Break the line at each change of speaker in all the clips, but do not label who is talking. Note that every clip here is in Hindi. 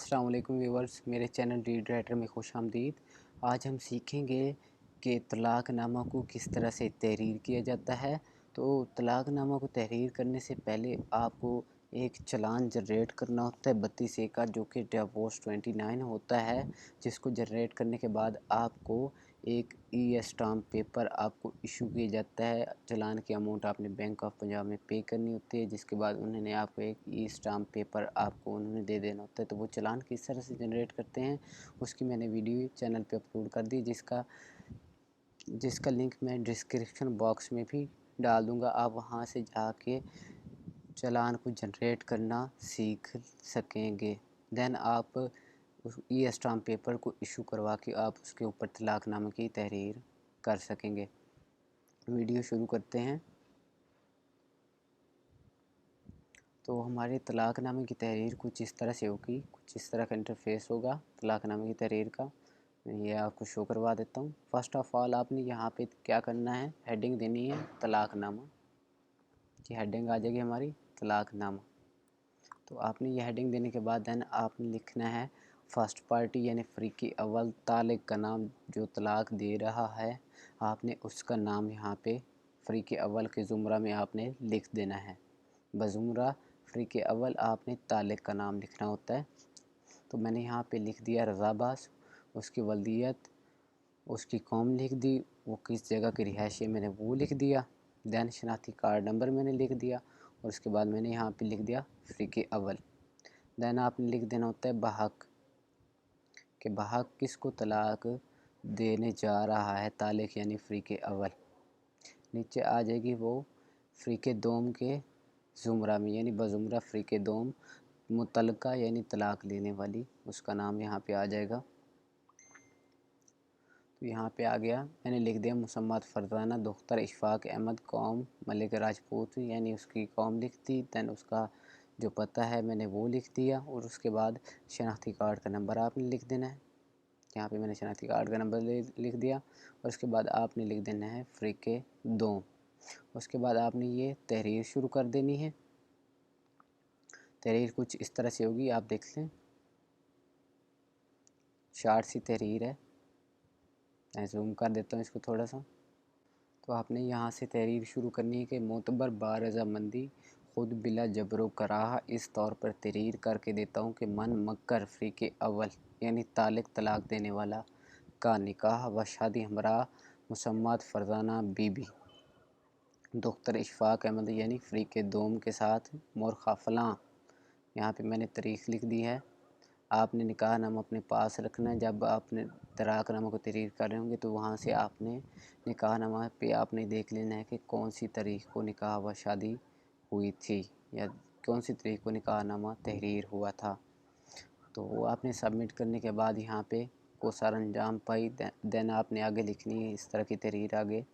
अस्सलाम वालेकुम व्यूवर्स, मेरे चैनल रीड राइटर में खुश आमदीद। आज हम सीखेंगे कि तलाक़नामा को किस तरह से तहरीर किया जाता है। तो तलाक़नामा को तहरीर करने से पहले आपको एक चालान जनरेट करना होता है 32A का, जो कि डिवोर्स 29 होता है, जिसको जनरेट करने के बाद आपको एक स्टाम्प पेपर आपको इशू किया जाता है। चालान की अमाउंट आपने बैंक ऑफ पंजाब में पे करनी होती है, जिसके बाद उन्होंने आपको एक स्टाम्प पेपर आपको उन्होंने दे देना होता है। तो वो चालान किस तरह से जनरेट करते हैं उसकी मैंने वीडियो चैनल पे अपलोड कर दी, जिसका लिंक मैं डिस्क्रिप्शन बॉक्स में भी डाल दूँगा। आप वहाँ से जाके चालान को जनरेट करना सीख सकेंगे। देन आप उस स्टाम्प पेपर को इशू करवा के आप उसके ऊपर तलाक़नामे की तहरीर कर सकेंगे। वीडियो शुरू करते हैं। तो हमारे तलाक़नामे की तहरीर कुछ इस तरह से होगी, कुछ इस तरह का इंटरफेस होगा तलाक़नामे की तहरीर का। मैं ये आपको शो करवा देता हूँ। फ़र्स्ट ऑफ़ ऑल आपने यहाँ पे क्या करना है, हेडिंग देनी है तलाक़नामा। ये हेडिंग आ जाएगी हमारी तलाक़नामा। तो आपने ये हेडिंग देने के बाद देन आपने लिखना है फ़र्स्ट पार्टी यानी फ़रीक़े अव्वल, तालिक का नाम जो तलाक़ दे रहा है, आपने उसका नाम यहाँ पे फ़रीक़े अव्वल के ज़ुमरा में आपने लिख देना है। बज़ुमरा फ़रीक़े अव्वल आपने तालिक का नाम लिखना होता है। तो मैंने यहाँ पे लिख दिया रज़ा अब्बास, उसकी वल्दियत, उसकी कौम लिख दी, वो किस जगह की रिहायशी मैंने वो लिख दिया। दैन शनाख्ती कार्ड नंबर मैंने लिख दिया और उसके बाद मैंने यहाँ पे लिख दिया फ़रीक़े अव्वल। दैन आपने लिख देना होता है बहक, कि बहक किसको तलाक़ देने जा रहा है, तालिक यानी फ़रीक़े अव्वल। नीचे आ जाएगी वो फ़रीक़े दोम के ज़ुमरा में यानी बज़ुमरा फ़रीक़े दोम, मुतल्लक़ा यानी तलाक़ लेने वाली, उसका नाम यहाँ पे आ जाएगा। तो यहाँ पे आ गया, मैंने लिख दिया मुसम्मत फ़रज़ाना दुख्तर इशफ़ाक़ अहमद, कौम मलिक राजपूत यानी उसकी कौम लिख दी। दैन उसका जो पता है मैंने वो लिख दिया और उसके बाद शनाख्ती कार्ड का नंबर आपने लिख देना है। यहाँ पे मैंने शनाख्ती कार्ड का नंबर लिख दिया और उसके बाद आपने लिख देना है फ़रीक़े दोम। उसके बाद आपने ये तहरीर शुरू कर देनी है। तहरीर कुछ इस तरह से होगी, आप देख लें, शार्ट सी तहरीर है। मैं ज़ूम कर देता हूँ इसको थोड़ा सा। तो आपने यहाँ से तहरीर शुरू करनी है कि मोतबर बारज़ामंदी ख़ुद बिला जबरो कराह इस तौर पर तहरीर करके देता हूँ कि मन मक्कर फ़रीक़े अव्वल यानी तालिक तलाक़ देने वाला का निकाह व शादी हमरा मुसम्मत फ़रज़ाना बीबी दुख्तर इशफ़ाक़ अहमद यानी फ़रीक़े दोम के साथ मोरखा फ़लाँ, यहाँ पे मैंने तारीख़ लिख दी है। आपने निकाहनामा अपने पास रखना है। जब आपने तलाक़नामा को तहरीर कर रहे होंगे तो वहाँ से आपने निकाहनामा पे आपने देख लेना है कि कौन सी तारीख़ को निकाह व शादी हुई थी या कौन सी तारीख़ को निकाहनामा तहरीर हुआ था। तो वो आपने सबमिट करने के बाद यहाँ पे को सर अंजाम पाई। दैन आपने आगे लिखनी है इस तरह की तहरीर आगे,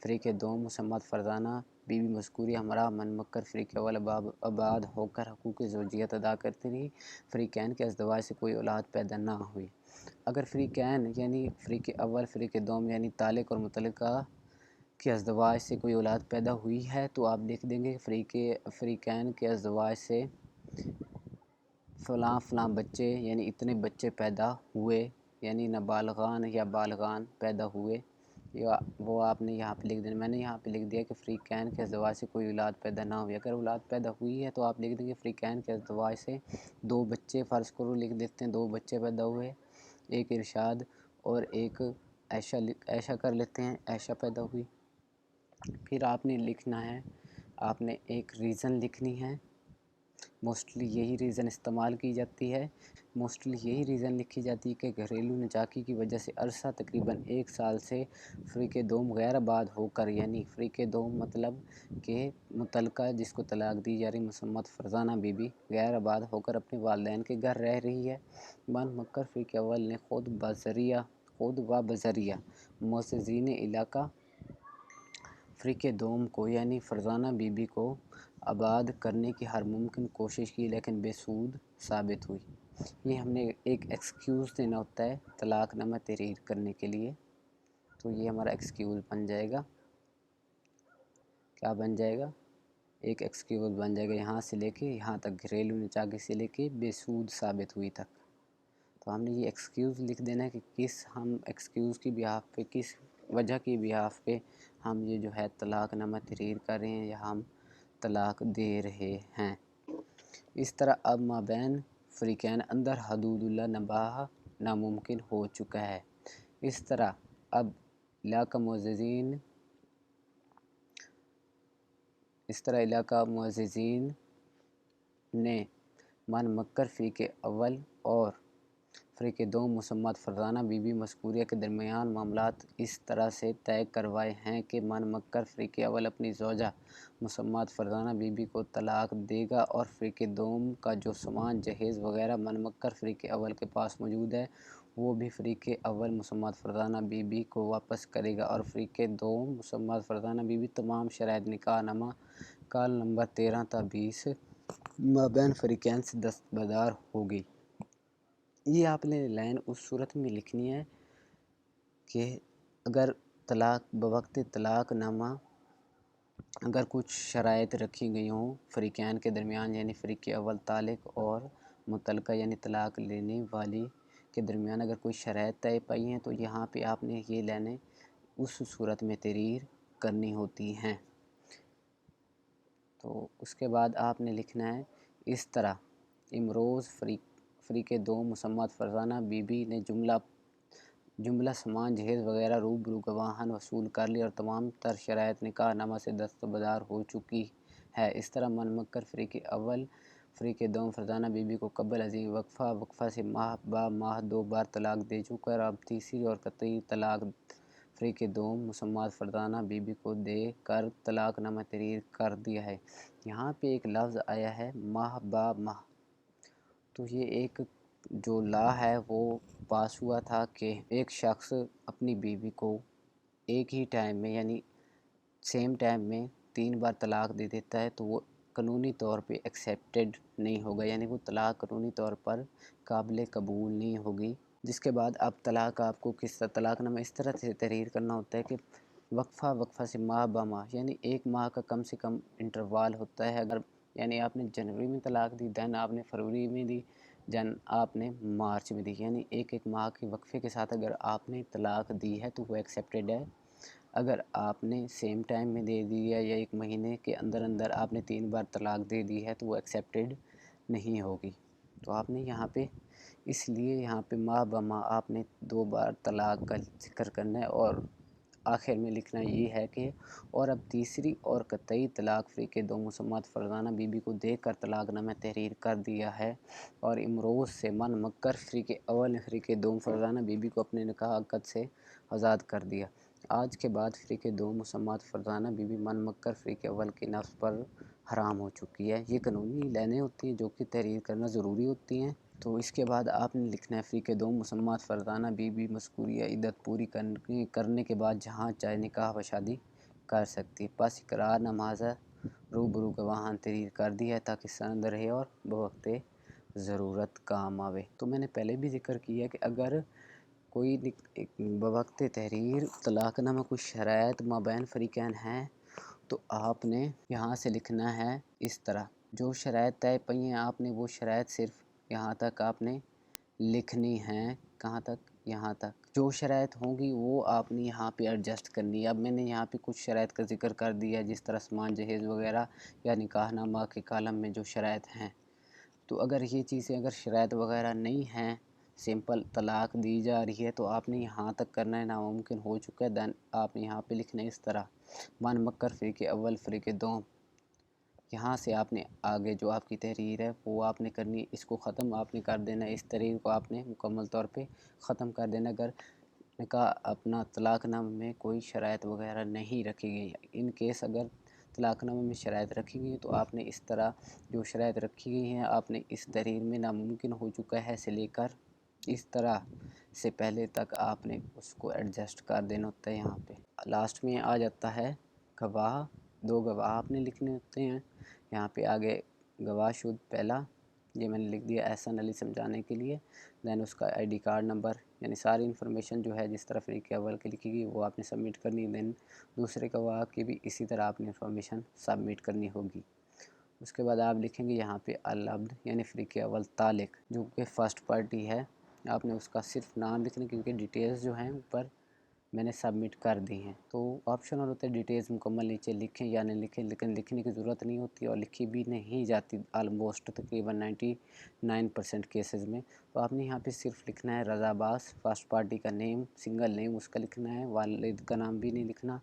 फ़रीक़े दोम मुसम्मत फ़रज़ाना बीबी मज़कूरी हमरा मन मक्कर फ़रीक़े अव्वल आबाद होकर हकूक़ ज़ौजियत अदा करती रही, फ़रीक़ैन के अज़दवाज से कोई औलाद पैदा ना हुई। अगर फ़रीक़ैन यानी फ़रीक़े अव्वल फ़रीक़े दोम यानी तालिक और मुतल्लिक़ा के अज़दवाज से कोई औलाद पैदा हुई है तो आप लिख देंगे फ़रीक़ैन के अज़दवाज से फ़लाँ फ़लाँ बच्चे यानी इतने बच्चे पैदा हुए, यानी नाबालगान या बालगान पैदा हुए, या वो आपने यहाँ पे लिख देना। मैंने यहाँ पे लिख दिया कि फ़रीक़ैन के अज़दवाज से कोई औलाद पैदा ना हुई। अगर औलाद पैदा हुई है तो आप लिख देंगे फ़रीक़ैन के अज़दवाज से 2 बच्चे, फ़र्ज़ करो लिख देते हैं 2 बच्चे पैदा हुए, एक इरशाद और एक ऐशा कर लेते हैं, ऐशा पैदा हुई। फिर आपने लिखना है, आपने एक रीज़न लिखनी है। मोस्टली यही रीज़न इस्तेमाल की जाती है, मोस्टली यही रीज़न लिखी जाती है कि घरेलू नजाकी की वजह से अरसा तकरीबन 1 साल से फ़रीक़े दोम गैर आबाद होकर, यानी फ़रीक़े दोम मतलब कि मुतल्लक़ा जिसको तलाक़ दी जा रही मुसम्मत फ़रज़ाना बीबी गैर आबाद होकर अपने वालिदैन के घर रह रही है। मन मक्कर फ़रीक़े अव्वल ने खुद व बज़रिया मुअज़्ज़िज़ीन इलाका फ़रीक़े दोम को यानी फ़रज़ाना बीबी को आबाद करने की हर मुमकिन कोशिश की, लेकिन बेसूद साबित हुई। ये हमने एक एक्सक्यूज़ देना होता है तलाक़नामा तहरीर करने के लिए। तो ये हमारा एक्सक्यूज़ बन जाएगा, क्या बन जाएगा, एक एक्सक्यूज़ बन जाएगा यहाँ से लेके यहाँ तक, घरेलू नजाकी से लेके बेसूद साबित हुई तक। तो हमने ये एक्सक्यूज़ लिख देना है कि किस हम एक्सक्यूज़ की बिहाफ़ पे, किस वजह की बिहाफ़ पे हम ये जो है तलाक़नामा तहरीर कर रहे हैं या हम तलाक़ दे रहे हैं। इस तरह अब माबैन फ़रीक़ैन अंदर हदूदुल्लाह नबाह नामुमकिन हो चुका है। इस तरह अब इलाका मुअज़्ज़िज़ीन ने मन मक्कर फ़रीक़े अव्वल और फ़रीक़े दोम मुसम्मत फ़रज़ाना बीबी मज़कूरिया के दरमियान मामलात इस तरह से तय करवाए हैं कि मन मक्कर फ़रीक़े अव्वल अपनी ज़ौजा मुसम्मत फ़रज़ाना बीबी को तलाक़ देगा और फ़रीक़े दोम का जो सामान जहेज़ वग़ैरह मन मक्कर फ़रीक़े अव्वल के पास मौजूद है वो भी फ़रीक़े अव्वल मुसम्मत फ़रज़ाना बीबी को वापस करेगा और फ़रीक़े दोम मुसम्मत फ़रज़ाना बीबी तमाम शराइत निकाहनामा कॉल नंबर 13 ता 20 माबैन फ़रीक़ैन से दस्तबरदार होगी। ये आपने लाइन उस सूरत में लिखनी है कि अगर तलाक़ बवक़्त तलाक़नामा अगर कुछ शराइत रखी गई हों फ़रीक़ैन के दरमियान, यानी फ़रीक़े अव्वल तालिक और मुतल्लक़ा यानी तलाक़ लेने वाली के दरमियान अगर कोई शराइत तय पाई हैं तो यहाँ पे आपने ये लाइनें उस सूरत में तहरीर करनी होती हैं। तो उसके बाद आपने लिखना है इस तरह इमरोज़ फ़रीक़े दोम मुसम्मत फ़रज़ाना बीबी ने जुमला सामान जहेज़ वग़ैरह रूबरू गवाहान वसूल कर लिया और तमाम तर शराइत निकाहनामा से दस्तबरदार हो चुकी है। इस तरह मन मक्कर फ़रीक़े अव्वल फ़रीक़े दोम फ़रज़ाना बीबी को क़ब्ल अज़ीम वक़फ़ा से माह बा माह 2 बार तलाक़ दे चुका है और अब तीसरी और कतई तलाक़ फ़रीक़े दोम मुसम्मत फ़रज़ाना बीबी को दे कर तलाक़नामा तहरीर कर दिया है। यहाँ पे एक लफ्ज़ आया है माह बा माह, तो ये एक जो लॉ है वो पास हुआ था कि एक शख्स अपनी बीवी को एक ही टाइम में यानी सेम टाइम में 3 बार तलाक़ दे देता है तो वो कानूनी तौर पे एक्सेप्टेड नहीं होगा, यानी वो तलाक़ कानूनी तौर पर काबिल कबूल नहीं होगी। जिसके बाद अब तलाक़ आपको किस तलाक़नामा इस तरह से तहरीर करना होता है कि वक़फ़ा से माह बा माह यानी 1 माह का कम से कम इंटरवाल होता है। अगर यानी आपने जनवरी में तलाक़ दी, दैन आपने फरवरी में दी, दैन आपने मार्च में दी, यानी 1-1 माह के वक़्फ़े के साथ अगर आपने तलाक़ दी है तो वो एक्सेप्टेड है। अगर आपने सेम टाइम में दे दी है या 1 महीने के अंदर अंदर आपने 3 बार तलाक़ दे दी है तो वो एक्सेप्टेड नहीं होगी। तो आपने यहाँ पे इसलिए यहाँ पे माह ब माह आपने 2 बार तलाक़ का ज़िक्र करना है और आखिर में लिखना ये है कि और अब तीसरी और कतई तलाक़ फ़रीक़े दोम मुसम्मत फ़रज़ाना बीबी को देकर तलाक़नामा तहरीर कर दिया है और इमरोज़ से मन मक्कर फ़रीक़े अव्वल ने फ़रीक़े दोम फ़रज़ाना बीबी को अपने निकाह अक़द से आज़ाद कर दिया। आज के बाद फ़रीक़े दोम मुसम्मत फ़रज़ाना बीबी मन मक्कर फ़रीक़े अव्वल के नफ्स पर हराम हो चुकी है। ये कानूनी लाइनें होती हैं जो कि तहरीर करना ज़रूरी होती हैं। तो इसके बाद आपने लिखना है फ़रीक़े दोम मुसम्मत फ़रज़ाना बीबी मज़कूरिया इद्दत पूरी करने के बाद जहाँ चाहे निकाह व शादी कर सकती है। बस इकरार नमाज़ा रूबरू गवाहान तहरीर कर दी है ताकि सनद रहे और बवक़्ते ज़रूरत काम आवे। तो मैंने पहले भी ज़िक्र किया कि अगर कोई बवक़्ते तहरीर तलाक़नामा कुछ शराइत माबैन फ़रीक़ैन हैं तो आपने यहाँ से लिखना है इस तरह, जो शराइत तय पई हैं आपने वो शराइत सिर्फ़ यहाँ तक आपने लिखनी हैं। कहाँ तक? यहाँ तक। जो शराइत होंगी वो आपने यहाँ पे एडजस्ट करनी है। अब मैंने यहाँ पे कुछ शराइत का ज़िक्र कर दिया जिस तरह सामान जहेज़ वग़ैरह या निकाहनामा के कॉलम में जो शराइत हैं। तो अगर ये चीज़ें अगर शराइत वग़ैरह नहीं हैं, सिंपल तलाक़ दी जा रही है तो आपने यहाँ तक करना है, नामुमकिन हो चुका है, दैन आपने यहाँ पे लिखना है इस तरह मन मक्कर फ़रीक़े अव्वल फ़रीक़े दोम। यहाँ से आपने आगे जो आपकी तहरीर है वो आपने करनी, इसको ख़त्म आपने कर देना, इस तहरीर को आपने मुकम्मल तौर पे ख़त्म कर देना। अगर निकाह अपना तलाक़नामा में कोई शराइत वग़ैरह नहीं रखी गई, इन केस अगर तलाक़नामा में शराइत रखी गई तो आपने इस तरह जो शराइत रखी गई हैं आपने इस तहरीर में नामुमकिन हो चुका है से लेकर इस तरह से पहले तक आपने उसको एडजस्ट कर देना होता है। यहाँ पे लास्ट में आ जाता है गवाह, 2 गवाह आपने लिखने होते हैं। यहाँ पे आगे गवाह शुद्ध पहला, ये मैंने लिख दिया एहसन अली समझाने के लिए, दैन उसका आईडी कार्ड नंबर, यानी सारी इन्फॉर्मेशन जो है जिस तरह फ़रीक़े अव्वल की लिखी गई वो आपने सबमिट करनी। दैन दूसरे गवाह की भी इसी तरह आपने इन्फॉर्मेशन सबमिट करनी होगी। उसके बाद आप लिखेंगे यहाँ पे अल अब्द यानी फ़रीक़े अव्वल तालिक जो कि फ़र्स्ट पार्टी है, आपने उसका सिर्फ नाम लिखना, क्योंकि डिटेल्स जो हैं ऊपर मैंने सबमिट कर दी हैं। तो ऑप्शनल होता है डिटेल्स मुकम्मल नीचे लिखें या नहीं लिखें, लेकिन लिखने की ज़रूरत नहीं होती और लिखी भी नहीं जाती आलमोस्ट तकरीबन 99% केसेस में। तो आपने यहाँ पे सिर्फ लिखना है रज़ा अब्बास, फर्स्ट पार्टी का नेम, सिंगल नेम उसका लिखना है, वालिद का नाम भी नहीं लिखना।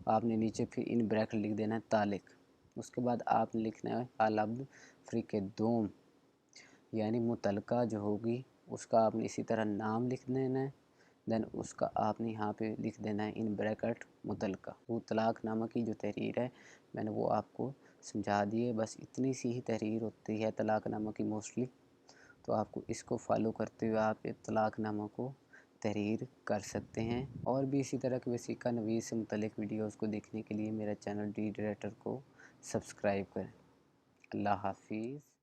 आपने नीचे फिर इन ब्रैकेट लिख देना है तालिक। उसके बाद आपने लिखना है अल-अब्द फ़रीक़ दोम, यानी मुतलका जो होगी उसका आपने इसी तरह नाम लिख देना है। देन उसका आपने यहाँ पे लिख देना है इन ब्रैकेट मुतलका। वो तलाक़नामा की जो तहरीर है मैंने वो आपको समझा दी है, बस इतनी सी ही तहरीर होती है तलाक़नामा की मोस्टली। तो आपको इसको फॉलो करते हुए आप तलाक़नामा को तहरीर कर सकते हैं। और भी इसी तरह के वसीक़ा नवीस से मुतल्लिक़ वीडियोज़ को देखने के लिए मेरा चैनल डी डायरेक्टर को सब्सक्राइब करें। अल्लाह हाफ़िज़।